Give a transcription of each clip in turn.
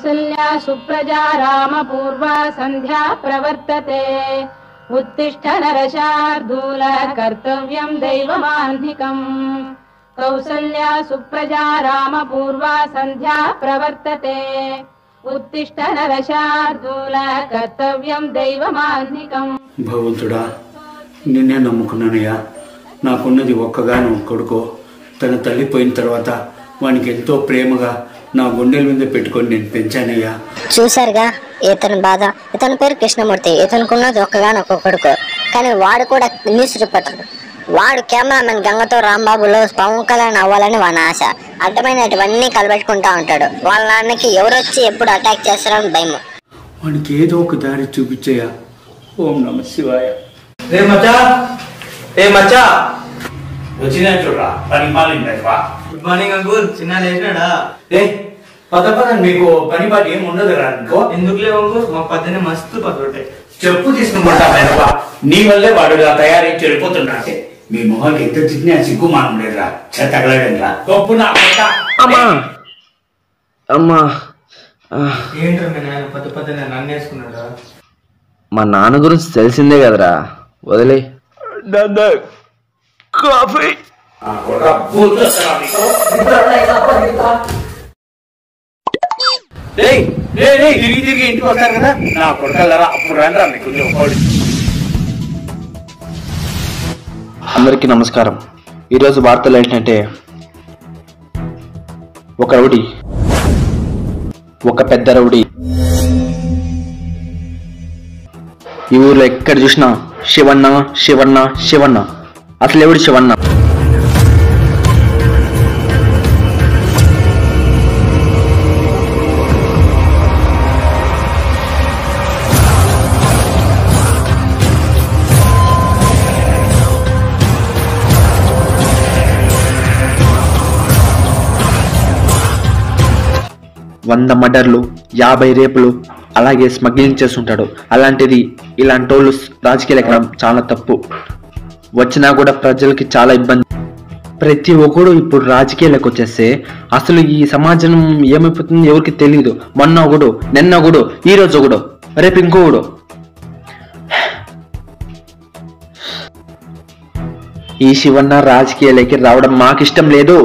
कौसल्या सुप्रजा रामपूर्वा सन्ध्या प्रवर्तते उत्तिष्ठ नरशार्दूल कर्तव्यं दैवमाह्निकम् कौसल्या सुप्रजा रामपूर्वा सन्ध्या प्रवर्तते उत्तिष्ठ नरशार्दूल कर्तव्यं दैवमाह्निकम् భగవంతుడా నిన్నే నమ్ముకున్నానయ్యా. నాకున్నది ఒక్కగాను కొడుకో. తన తల్లి పోయిన తర్వాత వానికి ఎంతో ప్రేమగా నా గుండెల మీద పెట్టుకొని నేను పెంచానయ్యా. చూశారుగా ఇతని బాధ. ఇతని పేరు కృష్ణమూర్తి. ఇతనుకున్నది ఒక్కగానొక్క కొడుకు. కానీ వాడు కూడా న్యూస్ రిపోర్టర్. వాడు కెమెరామెన్ గంగతో రాంబాబులో పవన్ కళ్యాణ్ అవ్వాలని వాని ఆశ. అడ్డమైనటువన్నీ కలబెట్టుకుంటా ఉంటాడు. వాళ్ళ నాన్నకి ఎవరొచ్చి ఎప్పుడు అటాక్ చేస్తారని భయం. వానికి ఏదో ఒక దారి చూపించయ్యా. ఓం నమ శివాయ. వచ్చినా చూడరా పని మాలిందా. Good morning uncle. చిన్న లేచినాడా? పద పద మీకు పని పాటి ఏమి ఉండదు రా. ఎందుకు లేవు అంకుల్? మా పద్దెనే మస్తు పదొట్టాయి. చెప్పు తీసుకుంటా. నీ వల్లే వాడు తయారై చెడిపోతున్నా. మీ మొహానికి ఎంత తిన్నా సిగ్గు మానం లేదురా. చెత్తగలడరా గొప్పు నా అమ్మా అమ్మా. ఏంట్రా మీ నాయన పద్దెనే నన్ను వేసుకున్నాడా? మా నాన్న గురించి తెలిసిందే కదరా, వదిలే. కాఫీ తిరిగి తిరిగి ఇంటికి వస్తారు కదా నా కొడకలరా. అప్పుడు రండి మీకు అందరికీ నమస్కారం. ఈరోజు వార్తలు ఏంటంటే, ఒక రౌడీ, ఒక పెద్ద రౌడీ. ఈ ఊర్లో ఎక్కడ చూసినా శివన్న శివన్న శివన్న. అసలు ఎవడు శివన్న? వంద మర్డర్లు, 50 రేపులు, అలాగే స్మగ్లింగ్ చేస్తుంటాడు. అలాంటిది ఇలాంటి వాళ్ళు రాజకీయాలు ఎక్కడం చాలా తప్పు. వచ్చినా కూడా ప్రజలకి చాలా ఇబ్బంది. ప్రతి ఒక్కడు ఇప్పుడు రాజకీయాలకు వచ్చేస్తే అసలు ఈ సమాజం ఏమైపోతుంది ఎవరికి తెలియదు. మొన్న ఒకడు, నిన్న ఒకడు, ఈ రోజు ఒకడు, రేపు ఇంకొకడు. ఈ శివన్న రాజకీయాలకి రావడం మాకు ఇష్టం లేదు.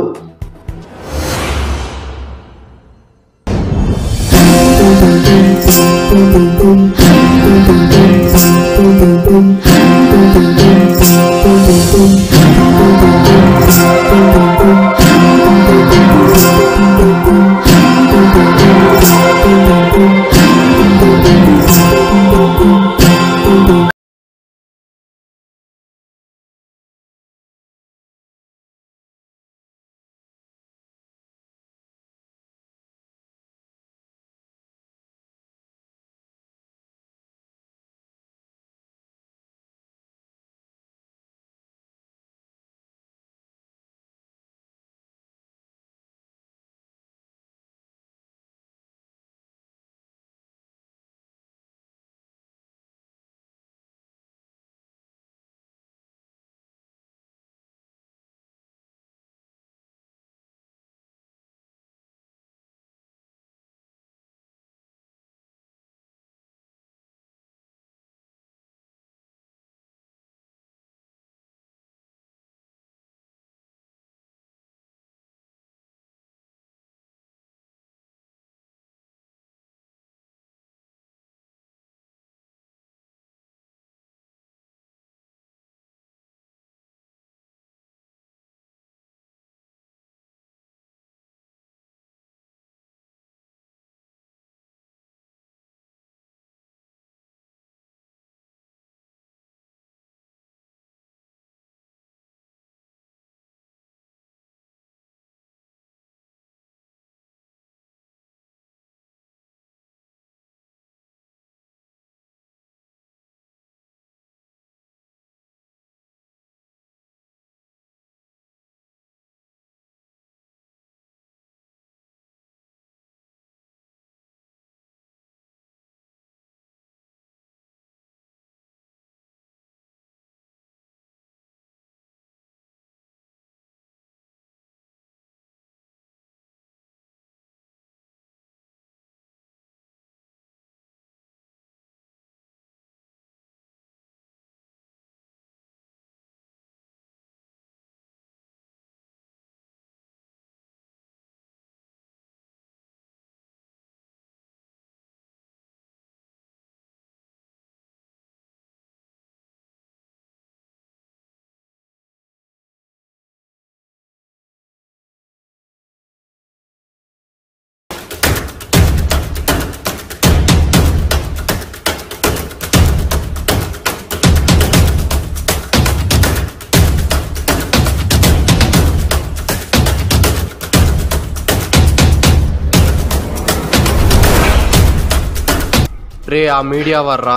రే ఆ మీడియా వర్రా.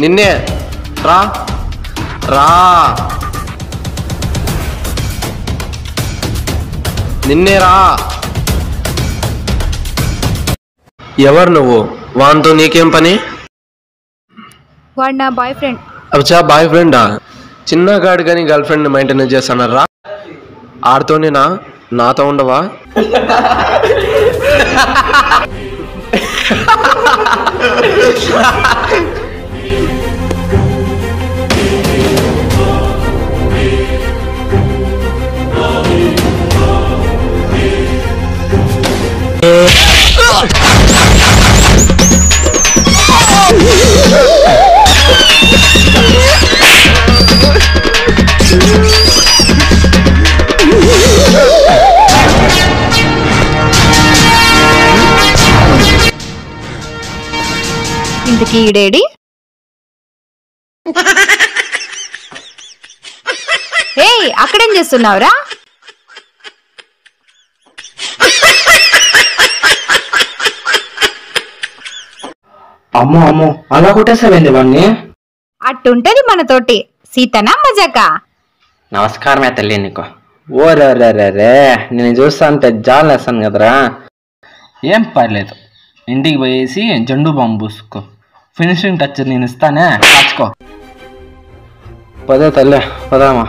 నిన్నే రా రా, నిన్నే రా. ఎవరు నువ్వు? వానితో నీకేం పని? వాడు నా బాయ్ ఫ్రెండ్. అచ్చా బాయ్ ఫ్రెండా? చిన్నగాడు కానీ గర్ల్ ఫ్రెండ్ మెయింటైన్ చేస్తానరా? ఆడుతోనేనా? నాతో ఉండవా? ఇంతకీ ఈడేడి? ఏయ్ అక్కడేం చేస్తున్నావురా? అమ్మో అమ్మో, అలా కొట్టేసావేంది వాడిని? అట్టుంటది మనతోటి. సీతనా మజాకా? నమస్కారమే తల్లి నీకు. ఓరే నేను చూస్తా అంటే జాలేస్తాను కదరా. ఏం పర్లేదు, ఇంటికి పోయేసి జెండు బాంబు పూసుకో. ఫినిషింగ్ టచ్ నేను ఇస్తానే, కాచుకో. పదే తల్లి, పదామా.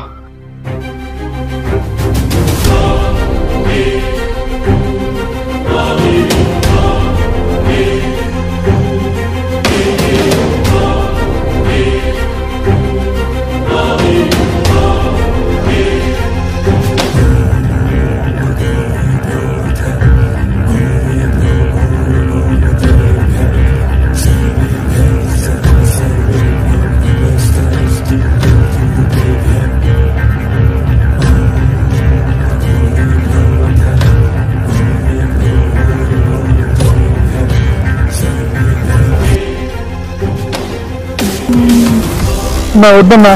నా వద్దన్నా.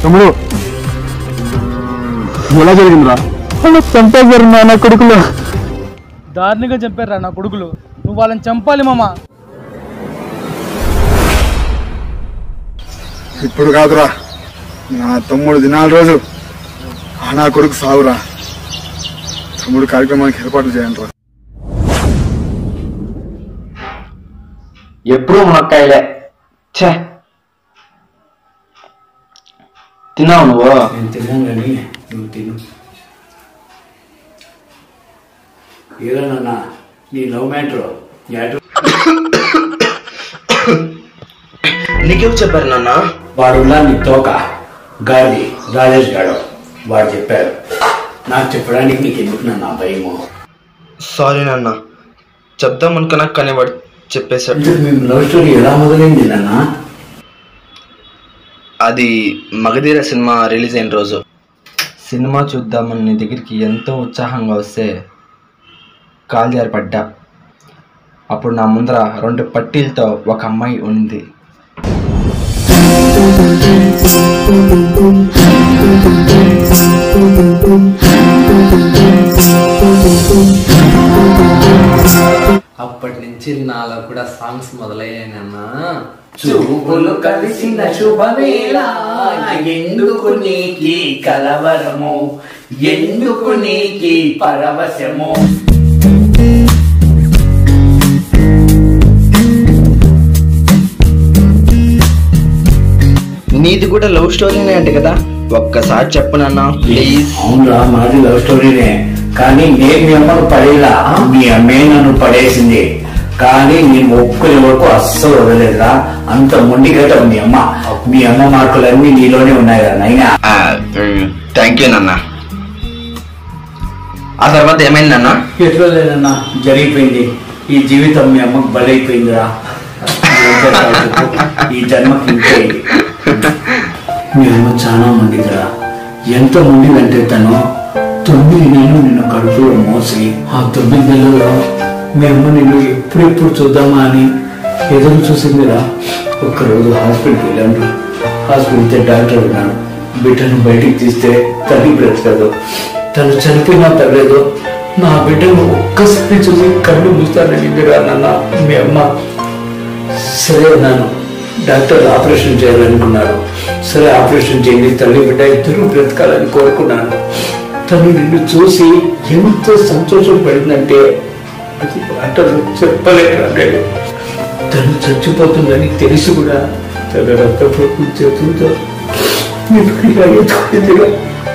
తమ్ముడు ఎలా జరిగిందిరా? చంపేశారు నా కొడుకులు. దారుణంగా చంపారా నా కొడుకులు. నువ్వు వాళ్ళని చంపాలి మామ. ఇప్పుడు కాదురా, నా తమ్ముడు దినాల రోజు నా కొడుకు సావురా. తమ్ముడు కార్యక్రమానికి ఏర్పాట్లు చేయండి రా. ఎప్పుడు మునక్కాయలే. ఛే, తిన్నావు నువ్వు? నేను తిన్నాను కానీ నువ్వు తిను. ఏదన్నా నీ లవ్ మ్యాటర్ నీకెవరు చెప్పారు నాన్న? వాడున్నా నీ తోక గాడి రాజేష్ గాడు వాడు చెప్పారు. నాకు చెప్పడానికి నీకు ఎందుకు నన్ను భయము? సారీ నాన్న, చెప్దాం అనుకున్నా కానీ వాడు చెప్పేశాడు. మేము లవ్ స్టోరీ ఎలా మొదలైంది నాన్న? అది మగధీర సినిమా రిలీజ్ అయిన రోజు. సినిమా చూద్దామని నీ దగ్గరికి ఎంతో ఉత్సాహంగా వస్తే కాలు జారి పడ్డా. అప్పుడు నా ముందర 2 పట్టీలతో ఒక అమ్మాయి ఉంది. అప్పటి నుంచి నాలో కూడా సాంగ్స్ మొదలయ్యానన్నా. చూపులు కలిసిన శుభవేళ, ఎందుకు నీకి కలవరము, ఎందుకు నీకి పరవశము. నీది కూడా లవ్ స్టోరీనే అంటే కదా, ఒక్కసారి చెప్పు నాన్న ప్లీజ్. అవునరా, మాది లవ్ స్టోరీనే. కానీ నేను మీ అమ్మను పడేలా, మీ అమ్మే నన్ను పడేసింది. కానీ నేను ఒక్కరి వరకు అస్సలు వదలేదురా. అంత మొండిగట మీ అమ్మ. మీ అమ్మ మార్కులన్నీ నీలోనే ఉన్నాయి కదా నైనా. థ్యాంక్ యూ నాన్న. ఆ తర్వాత ఏమైంది నాన్న? ఎట్లా లేదన్నా, జరిగిపోయింది. ఈ జీవితం మీ అమ్మకు బలైపోయిందిరా. ఈ జన్మకి ఇంతే. మీ అమ్మ చాలా మొండిదిరా. ఎంత మొండిదంటే తను 9 నెలలు నిన్ను కడుపులో మోసి, ఆ 9 నెలల్లో మీ అమ్మ నిన్ను ఎప్పుడెప్పుడు చూద్దామా అని ఎదురు చూసిందిరా. ఒక్కరోజు హాస్పిటల్కి వెళ్ళాను. హాస్పిటల్తో డాక్టర్ ఉన్నాడు, బిడ్డను బయటికి తీస్తే తల్లి బ్రతకదు, తను చనిపోయినా తగ్గలేదు. నా బిడ్డను ఒక్కసారి చూసి కళ్ళు మూస్తానని నాన్న మీ అమ్మ. సరే అన్నాను. డాక్టర్ ఆపరేషన్ చేయాలనుకున్నారు. సరే ఆపరేషన్ చేయండి, తల్లి బిడ్డ ఇద్దరు బ్రతకాలని కోరుకున్నాను. తను నిన్ను చూసి ఎంతో సంతోషం పడిందంటే అది మాటలు చెప్పలేక. తను చచ్చిపోతుందని తెలిసి కూడా తన రక్తపోటు చేతులతో ఇలా ఎత్తుకునిందిగా,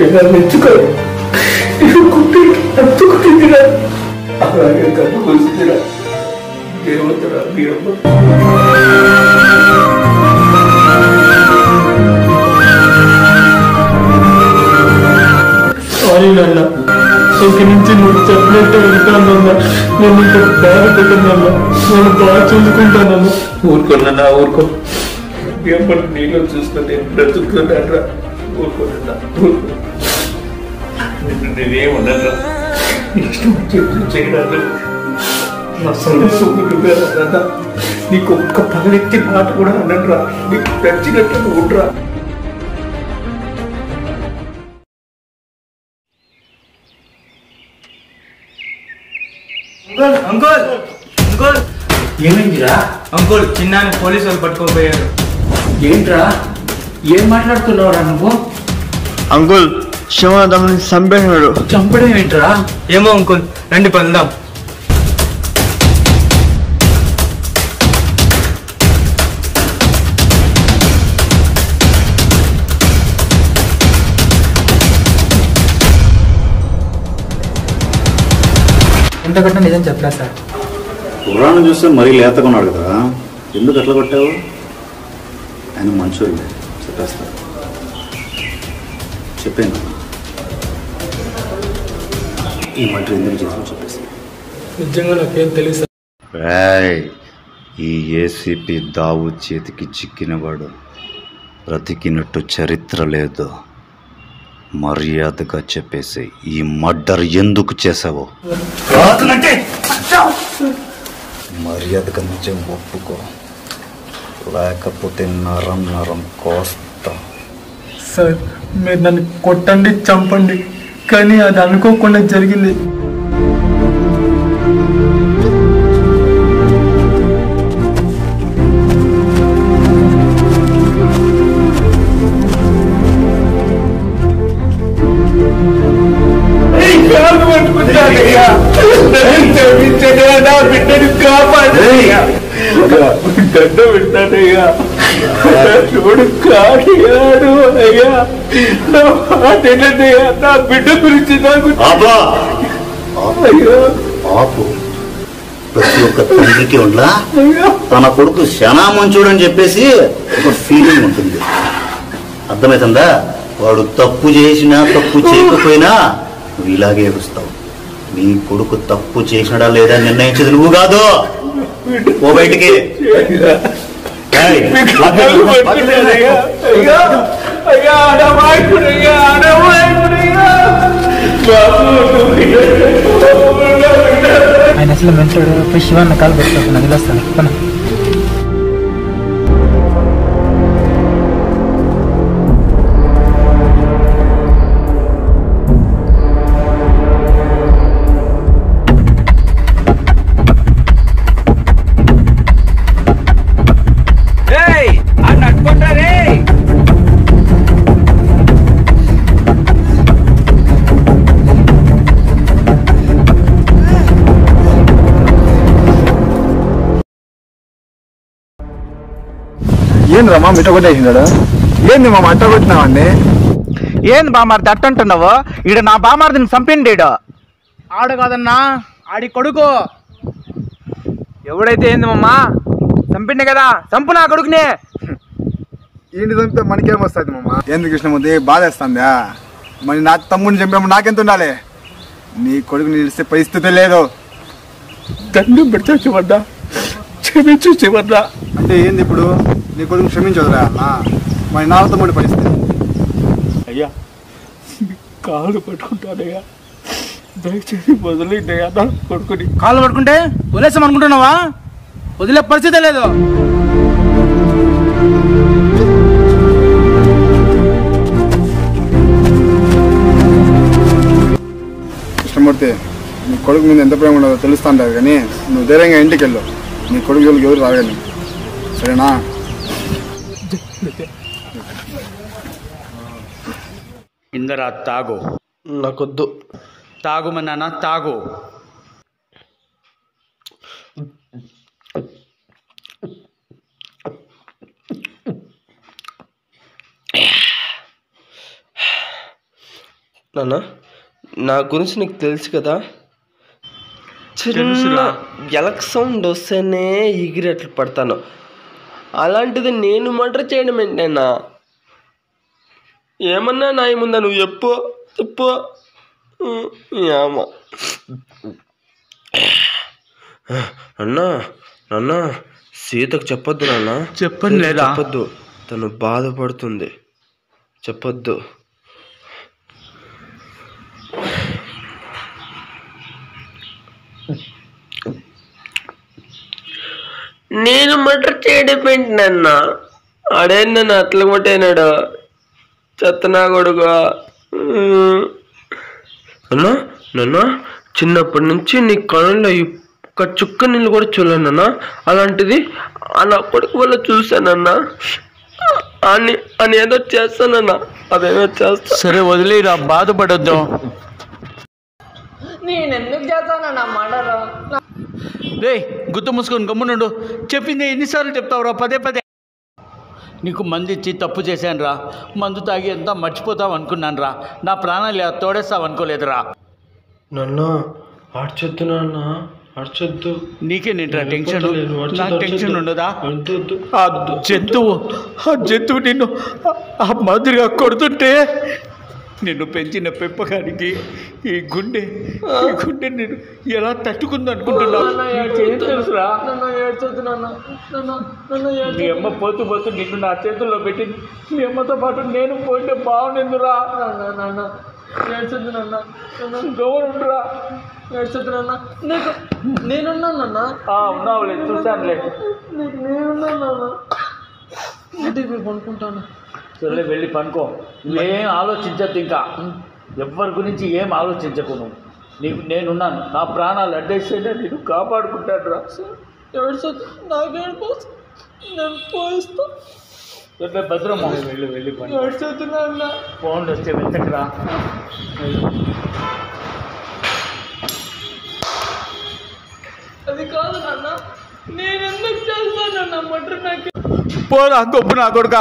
ఇలా మెచ్చుకోరు ఎత్తుకునిందిగా, అలాగే కన్ను కోసిందిరా. దేవతరా మీ అమ్మ. సారీ నాన్న, ఇంక నుంచి నువ్వు చెప్పినట్టు ఉంటానన్నా. నేను ఇంకా బాగా పెట్టనన్నా, నేను బాగా చూసుకుంటానన్నా. ఊరుకోనన్నా, ఊరుకో. ఎప్పుడు నీలో చూసుకొని బ్రతుకుతున్నాడ్రా. ఊరుకోనన్నా, ఊరుకో. నేనేమన్నా ఇష్టం చేయడాలు నా సమస్య. నీకు ఒక్క పగలెత్తి మాట కూడా అన్నట్రా. నీకు నచ్చినట్టు ఉండరా. అంకుల్ అంకుల్ ఏమైందిరా? అంకుల్ చిన్నాన్ని పోలీసు వాళ్ళు పట్టుకోపోయారు. ఏంట్రా, ఏం మాట్లాడుతున్నావురా నువ్వు? అంకుల్ శివానందం చంపేసినాడు. చంపడం ఏంట్రా? ఏమో అంకుల్, రండి పలుదాం. ఎంత కొట్టినా నిజం చెప్పరా సార్? కుర్రాన్ని చూస్తే మరీ లేతగా ఉన్నాడు కదా, ఎందుకు అట్లా కొట్టావు? ఆయన మంచోళ్ళే, చెప్పేస్తా. చెప్పాను ఈ మాట ఎందుకు చేసావు చెప్పేసి. నిజంగా నాకేం తెలుసు. ఈ ఏసీపీ దావు చేతికి చిక్కినవాడు బ్రతికినట్టు చరిత్ర లేదు. మర్యాదగా చెప్పేసి ఈ మర్డర్ ఎందుకు చేసావు? మర్యాదగా నిజం ఒప్పుకో, లేకపోతే నరం నరం కోస్తా. సార్ మీరు నన్ను కొట్టండి, చంపండి, కానీ అది అనుకోకుండా జరిగింది. బిడ్డను కాపాడయ్యా, గడ్డ పెట్టానయ్యా, చూడు కాడియాడు అయ్యా, నా మాటేనయ్యా, నా బిడ్డ గురించి నాకు ఆపు. ప్రతి ఒక్క తండ్రికి ఉండా తన కొడుకు శనా మంచోడని చెప్పేసి ఒక ఫీలింగ్ ఉంటుంది, అర్థమవుతుందా? వాడు తప్పు చేసినా తప్పు చేయకపోయినా నువ్వు ఇలాగే ఏడుస్తావు. నీ కొడుకు తప్పు చేసినడా లేదా నిర్ణయించేది నువ్వు కాదు. ఓ బయటికి. ఆయన అసలు మంచోడు. పోయి శివాన్ని కాలు పెట్టుకోకుండా నిలుస్తాను. ఏంది రమ్మా మిట్ట కొట్టేసినాడు? ఏంది మా మంట కొట్టినావండి? ఏంది బామార్ది అట్టంటున్నావు? ఈడ నా బామార్దిని చంపిండేడు. ఆడు కాదన్నా, ఆడి కొడుకు. ఎవడైతే ఏంది మమ్మా, చంపిండే కదా, చంపు నా కొడుకునే. ఏంటి చంపితే మనకేం వస్తుంది మమ్మ? ఏంది కృష్ణమూర్తి బాధేస్తుందా? మరి నా తమ్ముడిని చంపినప్పుడు నాకెంత ఉండాలి? నీ కొడుకు నిలిస్తే పరిస్థితి లేదు. దండం పెడతా చివడ్డా, క్షమించు చివడ్డా. అంటే ఏంది ఇప్పుడు? నీ కొడుకు క్షమించదురా? మరి నా తమ్ముడి పరిస్థితి? అయ్యా కాళ్ళు పట్టుకుంటానయ్యా, దయచేసి వదిలేండి అన్న కొడుకుని. కాళ్ళు పట్టుకుంటే వదిలేసాం అనుకుంటున్నావా? వదిలే పరిస్థితి లేదు. కృష్ణమూర్తి, నీ కొడుకు మీద ఎంత ప్రేమ ఉండదో తెలుస్తుంటారు, కానీ నువ్వు ధైర్యంగా ఇంటికి వెళ్ళు. నీ కొడుకు జోలికి ఎవరు రాగలి, సరేనా? ఇందరా తాగు. నాకొద్దు. తాగుమన్నానా? తాగు. నాన్న, నా గురించి నీకు తెలుసు కదా, చిన్న ఎలక్ సౌండ్ వస్తేనే ఎగిరేట్లు పడతాను. అలాంటిది నేను మర్డర్ చేయడం ఏంటన్నా? ఏమన్నా నా ఏముందా? నువ్వు చెప్పు చెప్పు. అన్నా నాన్న, సీతకు చెప్పొద్దు నాన్న. చెప్పండి లేదా? చెప్పొద్దు, తను బాధపడుతుంది. చెప్పొద్దు. నేను మర్డర్ చేయడం ఏంటి నాన్న? ఆడే నన్ను అట్లా కొట్టేనాడు, చెత్తనా కొడుకు. అన్నా నాన్న, చిన్నప్పటి నుంచి నీ కళ్ళలో ఒక్క చుక్క నీళ్ళు కూడా చూడలేనన్నా. అలాంటిది నా కొడుకు వల్ల చూశానన్నా. అని ఏదో చేస్తానన్నా, అదేదో చేస్తా. సరే వదిలేరా, బాధపడొద్దు. నేను ఎందుకు చేస్తానన్నా మర్డర్? రే, గుర్తు మూసుకొని గమ్మునుండు. చెప్పింది ఎన్నిసార్లు చెప్తావురా? పదే పదే. నీకు మందు ఇచ్చి తప్పు చేశాను రా. మందు తాగి ఎంత మర్చిపోతావు అనుకున్నాను రా. నా ప్రాణాలు తోడేస్తావు అనుకోలేదురా. నన్ను ఆడ్చొద్దు నాన్న, ఆడ్చొద్దు. నీకే నింట్రా టెన్షన్? నాకు టెన్షన్ ఉండదా? ఆ జంతువు నిన్ను ఆ మాదిరిగా కొడుతుంటే, నిన్ను పెంచిన పెంపకానికి ఈ గుండె నేను ఎలా తట్టుకుంది అనుకుంటున్నావు? మీ అమ్మ పోతూ నిన్ను నా చేతుల్లో పెట్టి, మీ అమ్మతో పాటు నేను పోతే బాగుండేందురా. గౌరవురా, ఏడ్చొద్దునన్నా. నీకు నేనున్నానన్నా. ఉన్నావులే, చూశానులే. నేనున్నానన్నా. ఇంటికి పోయి పనుకుంటాను. సరే వెళ్ళి పనుకో. నువ్వేం ఆలోచించద్దు, ఇంకా ఎవరి గురించి ఏం ఆలోచించకు. నీకు నేనున్నాను. నా ప్రాణాలు అడ్డేస్తేనే నేను కాపాడుకుంటాను రా. ఏడ్చొద్దు, నాకేడుపు, నేను పోయిస్తా. భద్రమ్మ, వెళ్ళి పని. ఏడ్చొద్దునన్నా. ఫోన్ వస్తే వెతకరా. అది కాదు నాన్న, నేను ఎందుకు చేస్తానన్నా మటర్? నాకు పోరా గొప్పు నా కొడుక,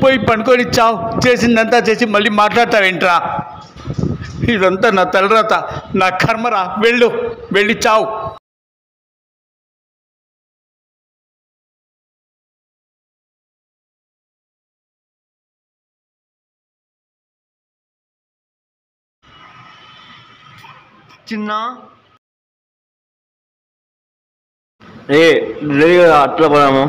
పోయి పనుకొని చావు. చేసిందంతా చేసి మళ్ళీ మాట్లాడతావేంట్రా? ఇదంతా నా తలరాత, నా కర్మరా. వెళ్ళి చావు. చిన్న అట్లా పోదాము.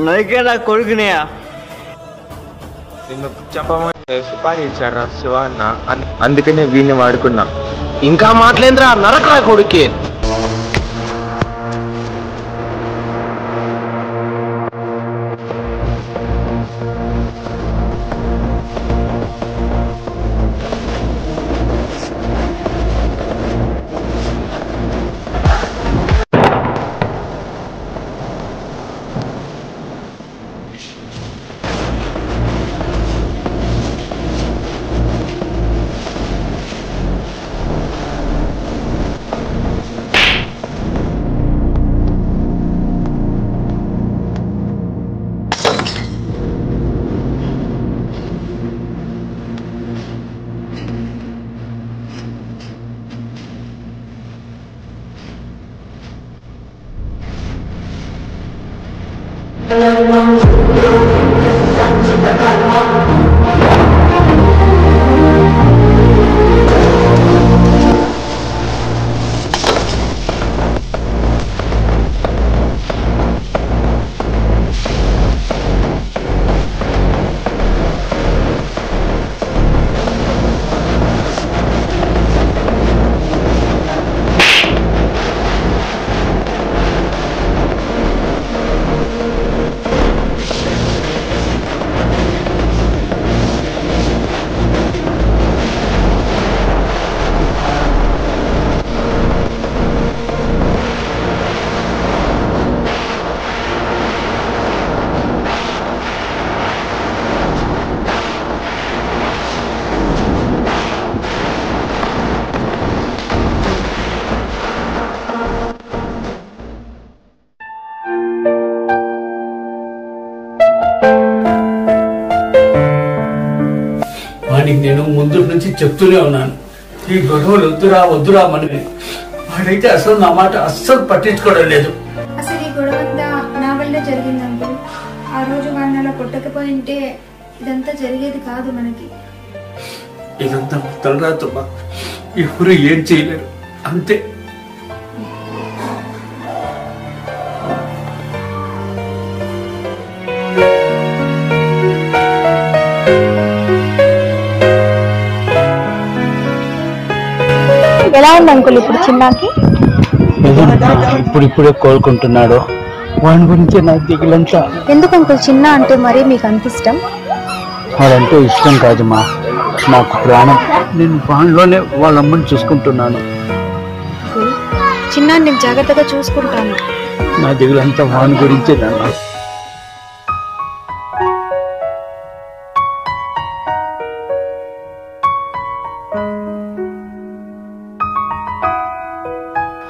నరికేదా కొడుకునేయా? నిన్ను చెప్పమని సుపారీ ఇచ్చారా శివన్న, అందుకనే వీడిని వాడుకున్నా. ఇంకా మాట్లాడరా నరకరా కొడుకే. వాడికి నేను ముందు నుంచి చెప్తూనే ఉన్నాను, ఈ గొడవలు వద్దురా వద్దురా మనమే. వాడైతే అసలు నా మాట అస్సలు పట్టించుకోవడం లేదు. అసలు ఈ గొడవ అంతా నా వల్లే జరిగింది అంకుల్. ఆ రోజు వాడిని అలా కొట్టకపోయింటే ఇదంతా జరిగేది కాదు మనకి. ఇదంతా తలరాతమ్మా, ఎవరు ఏం చేయలేరు, అంతే. ఎలా ఉంది అంకుల్ ఇప్పుడు చిన్నాకి? ఇప్పుడిప్పుడే కోలుకుంటున్నాడు. వాడి గురించి నాకు దిగులంతా. ఎందుకు అంకుల్ చిన్న అంటే మరి మీకు అంత ఇష్టం? వాడంటే ఇష్టం కాదమ్మా, నాకు ప్రాణం. నేను వాడిలోనే వాళ్ళ అమ్మని చూసుకుంటున్నాను. చిన్న నేను జాగ్రత్తగా చూసుకుంటాను. నా దిగులంతా వాడి గురించే నాన్న.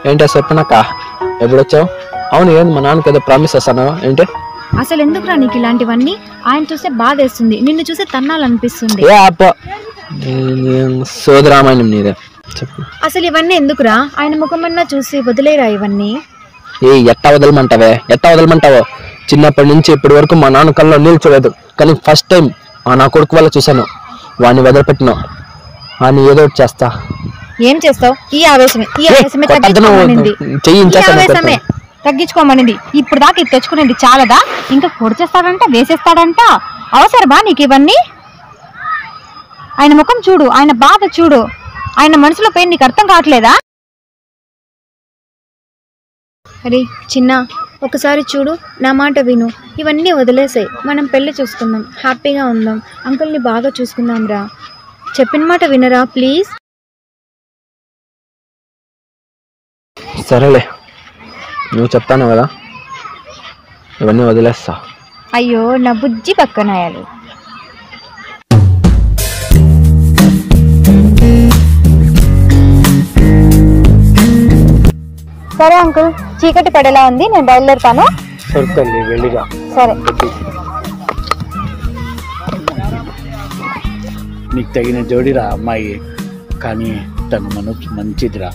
ఏంటో చెప్పనక్క, ఎప్పుడొచ్చావు? అవును, ఏంది మా నాన్నకి ఏదో ప్రామిస్ చేస్తాను ఏంటి? అసలు ఎందుకురా నీకు ఇలాంటివన్నీ? ఆయన చూస్తే బాధేస్తుంది, నిన్ను చూస్తే తన్నాలనిపిస్తుంది. సోదరామాయణం నీదే చెప్పు. అసలు ఇవన్నీ ఎందుకురా? ఆయన ముఖమన్నా చూసి వదిలేరా ఇవన్నీ? ఎట్టా వదలమంటావో? చిన్నప్పటి నుంచి ఇప్పటి వరకు మా నాన్న కళ్ళలో నీళ్ళు చూడలేదు, కానీ ఫస్ట్ టైం నా కొడుకు వల్ల చూశాను. వాడిని వదిలిపెట్టినా, వాడిని ఏదో ఒకటి చేస్తా. ఏం చేస్తావు? ఈ ఆవేశమే తగ్గించుకోమనింది. ఇప్పుడు దాకా ఇది తెచ్చుకునేది చాలదా? ఇంకా పొడిచేస్తాడంట, వేసేస్తాడంట. అవసరమా నీకు ఇవన్నీ? ఆయన ముఖం చూడు, ఆయన బాధ చూడు, ఆయన మనసులో పెయిన్ నీకు అర్థం కావట్లేదా? అరే చిన్న, ఒకసారి చూడు, నా మాట విను. ఇవన్నీ వదిలేసాయి, మనం పెళ్లి చూసుకుందాం, హ్యాపీగా ఉందాం, అంకుల్ని బాగా చూసుకుందాం రా. చెప్పిన మాట వినరా ప్లీజ్? సరేలే, నువ్వు చెప్తాను కదా, ఇవన్నీ వదిలేస్తా. అయ్యో నా బుజ్జి పక్కనాయాలు. సరే అంకుల్, చీకటి పడేలా ఉంది, నేను బయలుదేరుతాను. సరే వెళ్ళిరా. సరే. నీకు తగిన జోడిరా అమ్మాయి, కానీ తన మనసు మంచిదిరా.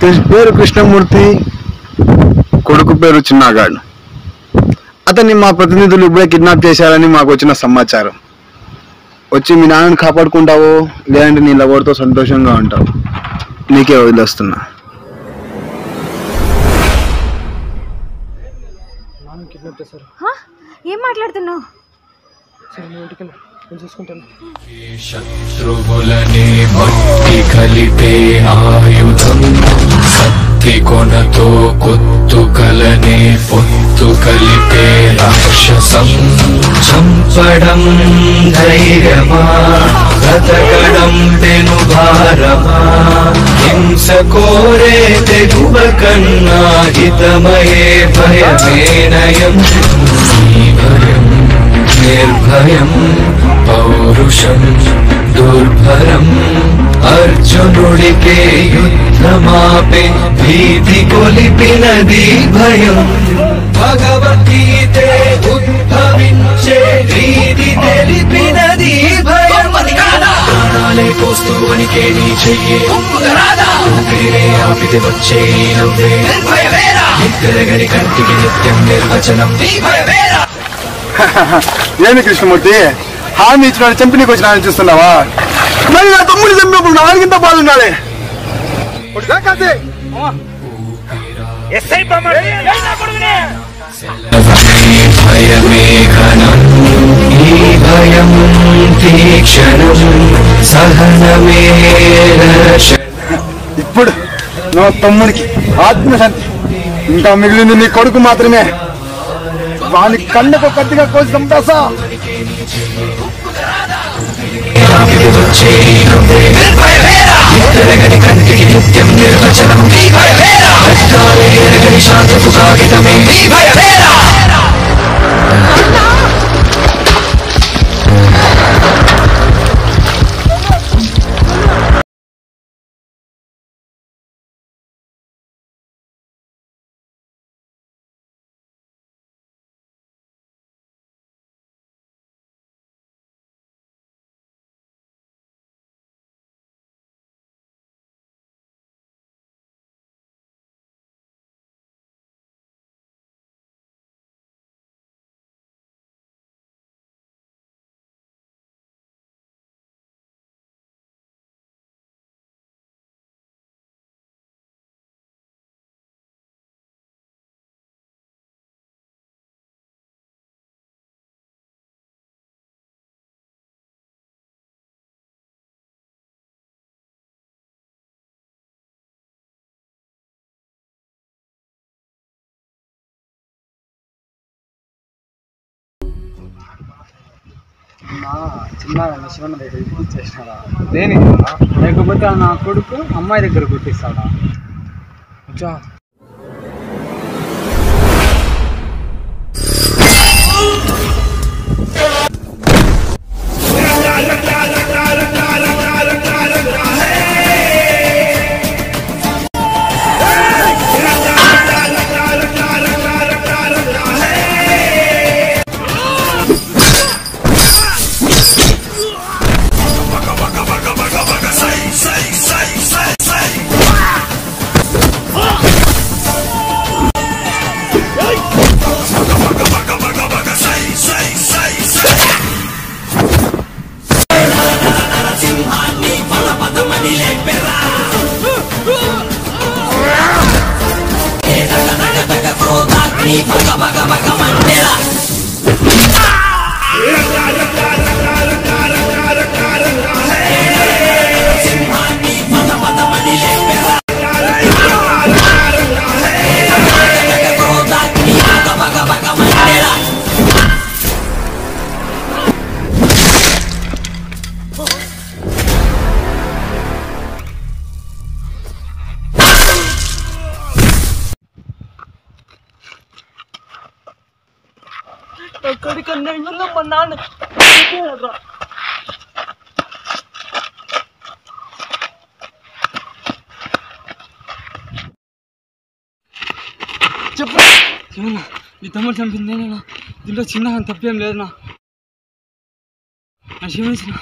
పేరు కృష్ణమూర్తి, కొడుకు పేరు చిన్నగాడు. అతన్ని మా ప్రతినిధులు ఇప్పుడే కిడ్నాప్ చేశారని మాకు వచ్చిన సమాచారం. వచ్చి మీ నాన్నని కాపాడుకుంటావు, లేదంటే నీ లవర్తో సంతోషంగా ఉంటావు. నీకే వదిలేస్తున్నా. ఏం మాట్లాడుతున్నావు? శత్రువులనే మట్టి కలిపే ఆయుధం, కత్తి కొనతో కొత్తుకలనే పొత్తు కలిపే రాక్షసం. చంపడం ధైర్యమా, బ్రతకడం పెను భారమా, హింస కోరే తెగువ కన్నా హితమయే భయమే నయం. ఈ భయం నిర్భయం, పౌరుషం దుర్భరం, అర్జునుడికే యుద్ధమాపే భీతి కొలిపినది భయం. భగవద్గీతే ఉద్భవించే రీతి తెలిపినది భయం. ప్రాణాలే పోస్తూ వనికే నీ చెయ్యే ఊపిరినే ఆపితే వచ్చే నవ్వే నిద్రగని కంటికి నిత్యం నిర్వచనం. ఏమి కృష్ణమూర్తి, హామీ ఇచ్చిన చంపి నీకు వచ్చిన చూస్తున్నావా? మరి నా తమ్ముడు చంపినప్పుడు నా వాడికింత బాగున్నాడే. భయమే ఘనం, ఈ భయం తీక్షణం, సహనమే ఇప్పుడు నా తమ్ముడికి ఆత్మశాంతి. ఇంకా మిగిలింది నీ కొడుకు మాత్రమే. వాని కళ్ళకు కత్తిగా కోసి చంపేసా. కంటికి నిత్యం నిర్వచనం. శాంతపు కాగితమే చిన్నగా శివన్న దగ్గర ఇచ్చేసినారా? దేని లేకపోతే నా కొడుకు అమ్మాయి దగ్గర కొట్టిస్తాడా? ఎక్కడికన్నా మా నాన్న చెప్పు. నీ తమ్ముడు చంపింది నేనేనా? దీంట్లో చిన్న తప్పేం లేదునా. నా క్షమించిన.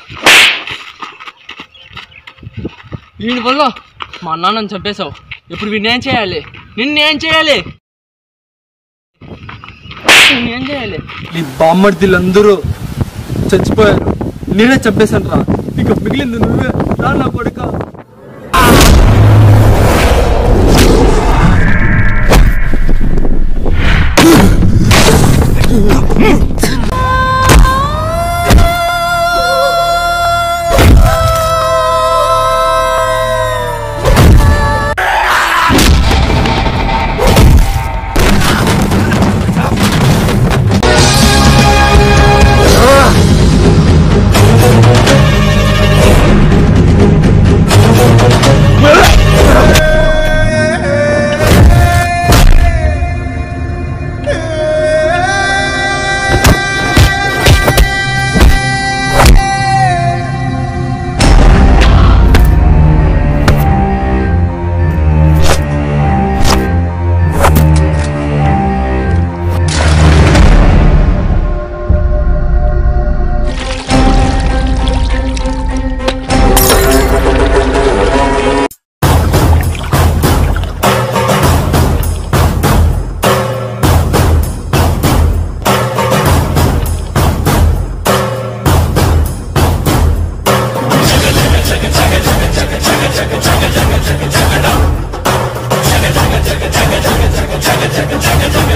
వీడి వల్ల మా నాన్నని చంపేశావు. ఇప్పుడు నిన్నేం చేయాలి నిన్నేం చేయాలి నిన్నేం చేయాలి? నీ బామ్మర్దిలందరూ చచ్చిపోయారు, నేనే చంపేశాను రా. ఇక మిగిలింది నువ్వే రా నా కొడుక. Jaga